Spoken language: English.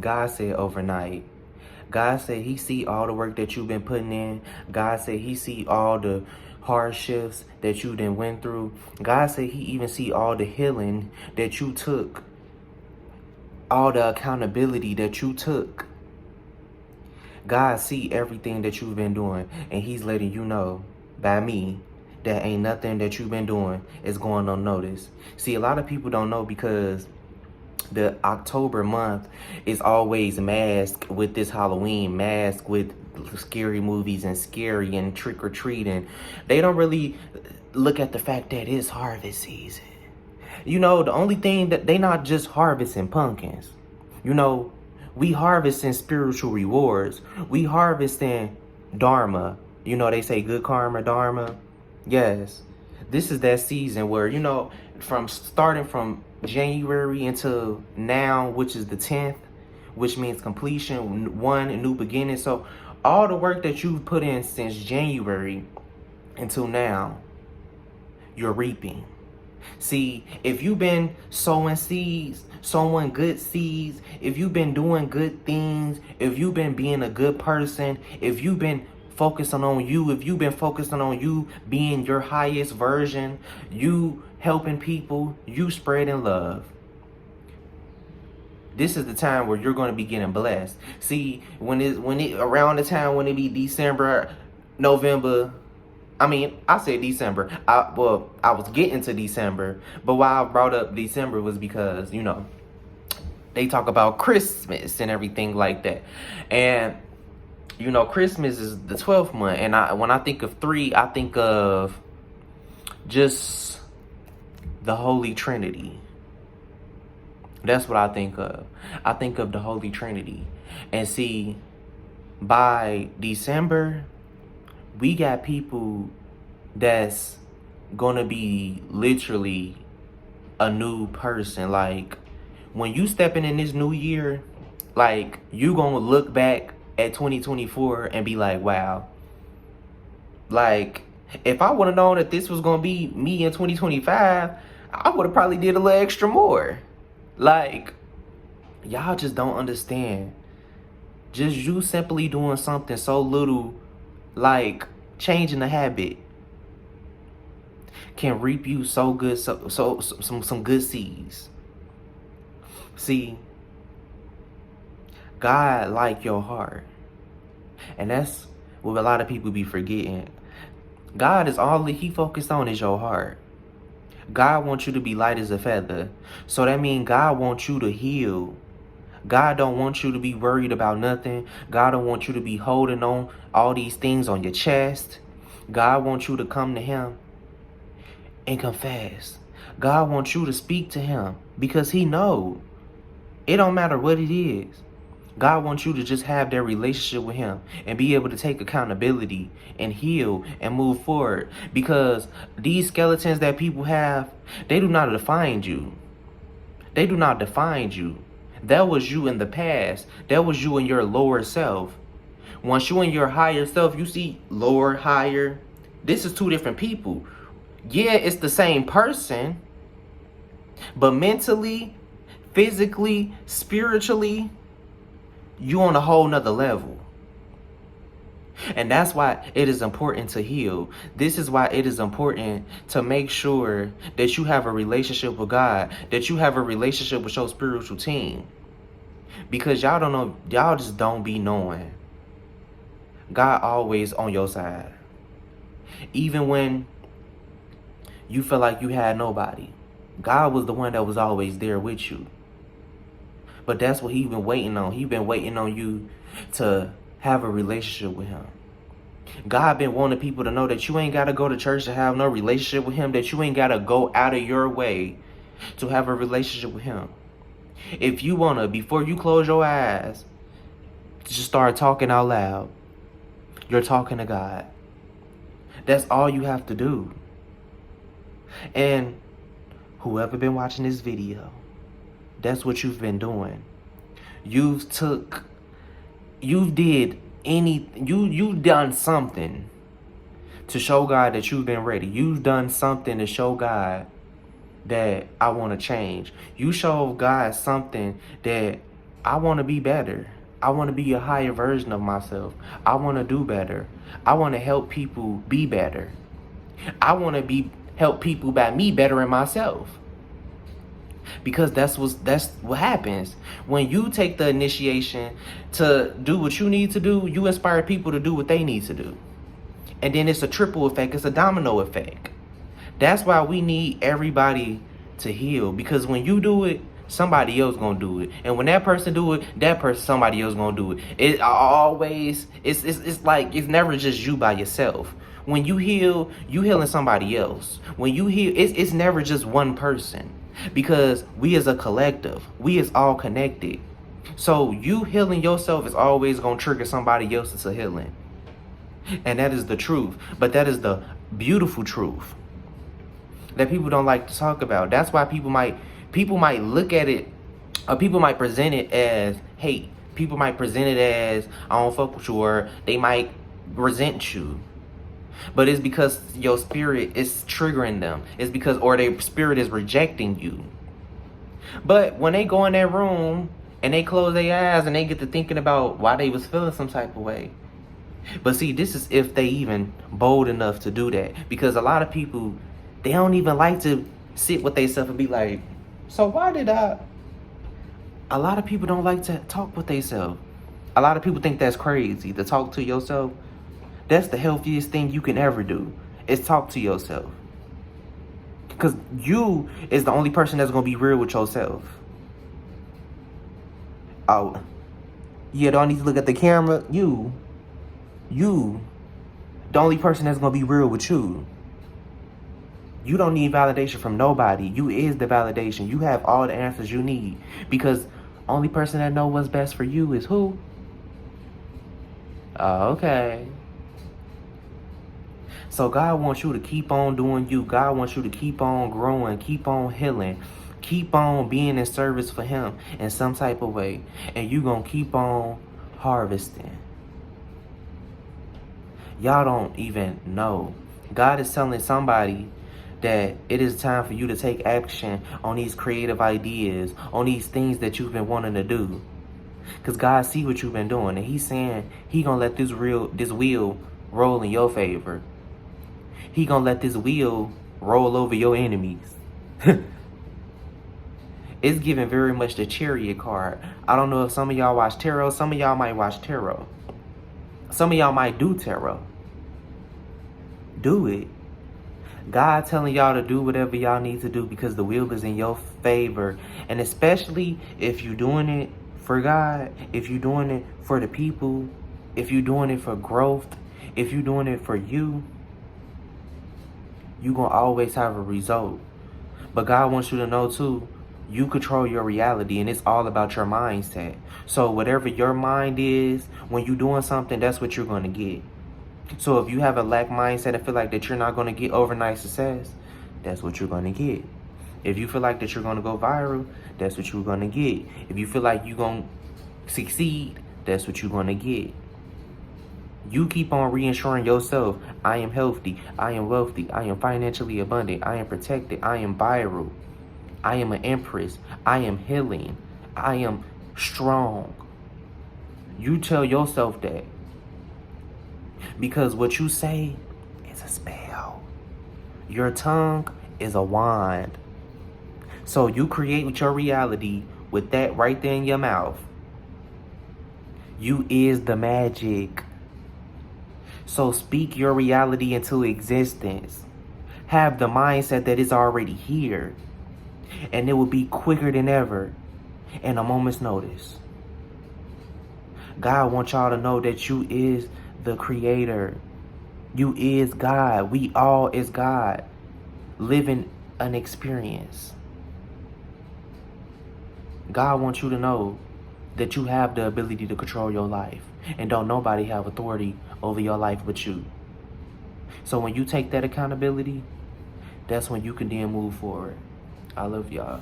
God said overnight. God said he see all the work that you've been putting in. God said he see all the hardships that you done went through. God said he even see all the healing that you took, all the accountability that you took. God see everything that you've been doing, and he's letting you know by me that ain't nothing that you've been doing is going unnoticed. See, a lot of people don't know because the October month is always masked with this Halloween, masked with scary movies and scary and trick-or-treating. They don't really look at the fact that it's harvest season. You know, the only thing that they not just harvesting pumpkins. You know, we harvesting spiritual rewards. We harvesting dharma. You know, they say good karma, dharma. Yes. This is that season where, you know, from starting from January until now, which is the 10th, which means completion, one new beginning. So all the work that you've put in since January until now, you're reaping. See, if you've been sowing seeds, sowing good seeds, if you've been doing good things, if you've been being a good person, if you've been focusing on you, if you've been focusing on you being your highest version, you helping people, you spreading love, this is the time where you're going to be getting blessed. See, when it around the time when it be December, November, I said December. I was getting to December, but why I brought up December was because, you know, they talk about Christmas and everything like that. And, you know, Christmas is the 12th month. And when I think of 3, I think of just the Holy Trinity. That's what I think of. I think of the Holy Trinity. And see, by December, we got people that's gonna be literally a new person. Like, when you stepping in this new year, like, you gonna look back at 2024 and be like, wow. Like, if I would have known that this was gonna be me in 2025, I would have probably did a little extra more. Like, y'all just don't understand. Just you simply doing something so little, like changing the habit, can reap you so good, some good seeds. See, God like your heart, and that's what a lot of people be forgetting. God is all that he focused on is your heart. God wants you to be light as a feather. So that means God wants you to heal. God don't want you to be worried about nothing. God don't want you to be holding on all these things on your chest. God wants you to come to him and confess. God wants you to speak to him because he knows. It don't matter what it is. God wants you to just have that relationship with him and be able to take accountability and heal and move forward. Because these skeletons that people have, they do not define you. They do not define you. That was you in the past. That was you in your lower self. Once you in your higher self, you see lower, higher. This is two different people. Yeah, it's the same person. But mentally, physically, spiritually, you on a whole nother level. And that's why it is important to heal. This is why it is important to make sure that you have a relationship with God, that you have a relationship with your spiritual team. Because y'all don't know, y'all just don't be knowing. God always on your side. Even when you feel like you had nobody, God was the one that was always there with you. But that's what he's been waiting on. He's been waiting on you to have a relationship with him. God been wanting people to know that you ain't got to go to church to have no relationship with him, that you ain't got to go out of your way to have a relationship with him. If you want to, before you close your eyes, just start talking out loud. You're talking to God. That's all you have to do. And whoever been watching this video, that's what you've been doing. You've done something to show God that you've been ready. You've done something to show God that I want to change. You show God something that I want to be better. I want to be a higher version of myself. I want to do better. I want to help people be better. I want to be help people by me bettering myself. Because that's what happens. When you take the initiation to do what you need to do, you inspire people to do what they need to do. And then it's a triple effect, it's a domino effect. That's why we need everybody to heal. Because when you do it, somebody else gonna do it. And when that person do it, somebody else gonna do it. It always, it's like, it's never just you by yourself. When you heal, you healing somebody else. When you heal, it's never just one person. Because we as a collective, we is all connected. So you healing yourself is always gonna trigger somebody else into healing. And that is the truth. But that is the beautiful truth that people don't like to talk about. That's why people might look at it, or people might present it as hate. People might present it as, I don't fuck with you, or they might resent you. But it's because your spirit is triggering them. It's because, or their spirit is rejecting you. But when they go in that room and they close their eyes and they get to thinking about why they was feeling some type of way. But see, this is if they even bold enough to do that. Because a lot of people, they don't even like to sit with themselves and be like, so why did I? A lot of people don't like to talk with themselves. A lot of people think that's crazy, to talk to yourself. That's the healthiest thing you can ever do, is talk to yourself. Because you is the only person that's going to be real with yourself. Oh, yeah, don't need to look at the camera. You, the only person that's going to be real with you. You don't need validation from nobody. You is the validation. You have all the answers you need. Because only person that know what's best for you is who? Okay. So God wants you to keep on doing you. God wants you to keep on growing, keep on healing, keep on being in service for him in some type of way. And you gonna keep on harvesting. Y'all don't even know. God is telling somebody that it is time for you to take action on these creative ideas, on these things that you've been wanting to do. Because God see what you've been doing, and he's saying he gonna let this wheel roll in your favor. He gonna let this wheel roll over your enemies. It's giving very much the Chariot card. I don't know if some of y'all watch tarot. Some of y'all might watch tarot. Some of y'all might do tarot. Do it. God telling y'all to do whatever y'all need to do because the wheel is in your favor. And especially if you're doing it for God, if you're doing it for the people, if you're doing it for growth, if you're doing it for you, you're going to always have a result. But God wants you to know too, you control your reality, and it's all about your mindset. So whatever your mind is, when you're doing something, that's what you're going to get. So if you have a lack mindset and feel like that you're not going to get overnight success, that's what you're going to get. If you feel like that you're going to go viral, that's what you're going to get. If you feel like you're going to succeed, that's what you're going to get. You keep on reassuring yourself, I am healthy, I am wealthy, I am financially abundant, I am protected, I am viral, I am an empress, I am healing, I am strong. You tell yourself that. Because what you say is a spell. Your tongue is a wand. So you create your reality with that right there in your mouth. You is the magic. So speak your reality into existence. Have the mindset that it's already here. And it will be quicker than ever in a moment's notice. God wants y'all to know that you is the creator. You is God. We all is God. Living an experience. God wants you to know that you have the ability to control your life. And don't nobody have authority over your life but you. So when you take that accountability, that's when you can then move forward. I love y'all.